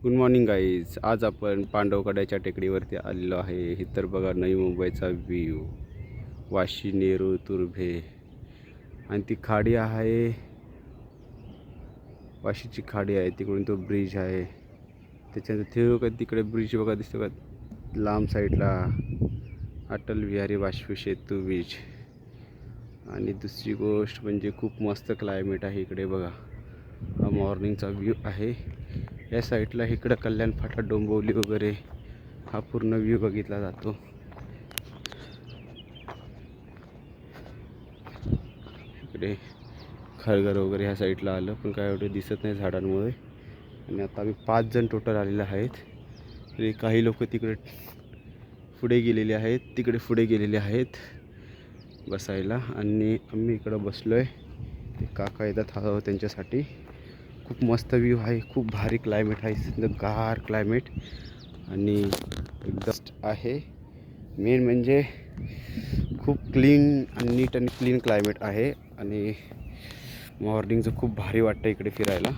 Good morning guys. आज आपण पांडवकड्याच्या टेकडीवरती आलेलो आहे. इतर बघा नवी मुंबईचा व्ह्यू, वाशी, नेरूळ, तुर्भे आणि ती खाडी आहे, वाशीची खाडी आहे. तिकडून तो ब्रिज आहे. त्याच्यानंतर ते तिकडे ब्रिज बघा दिसतो का लांब साईडला, अटल बिहारी वाजपेयी सेतू ब्रिज. आणि दुसरी गोष्ट म्हणजे खूप मस्त क्लायमेट आहे इकडे बघा. हा मॉर्निंगचा व्ह्यू आहे. या साईडला इकडं कल्याण फाटा, डोंबिवली वगैरे हा पूर्ण व्ह्यू बघितला जातो. इकडे खळघर वगैरे ह्या साईडला आलं, पण काय एवढं दिसत नाही झाडांमुळे. आणि आता आम्ही 5 जण टोटल आलेले आहेत. तरी काही लोक तिकडे पुढे गेलेले आहेत, तिकडे पुढे गेलेले आहेत बसायला, आणि आम्ही इकडं बसलो आहे. ते काका येतात हळूहळू त्यांच्यासाठी. खूप मस्त व्ह्यू आहे, खूप भारी क्लायमेट आहे, गार क्लायमेट आणि एकदम आहे. मेन म्हणजे खूप क्लीन आणि नीट आणि क्लीन क्लायमेट आहे. आणि मॉर्निंगचं खूप भारी वाटतं इकडे फिरायला.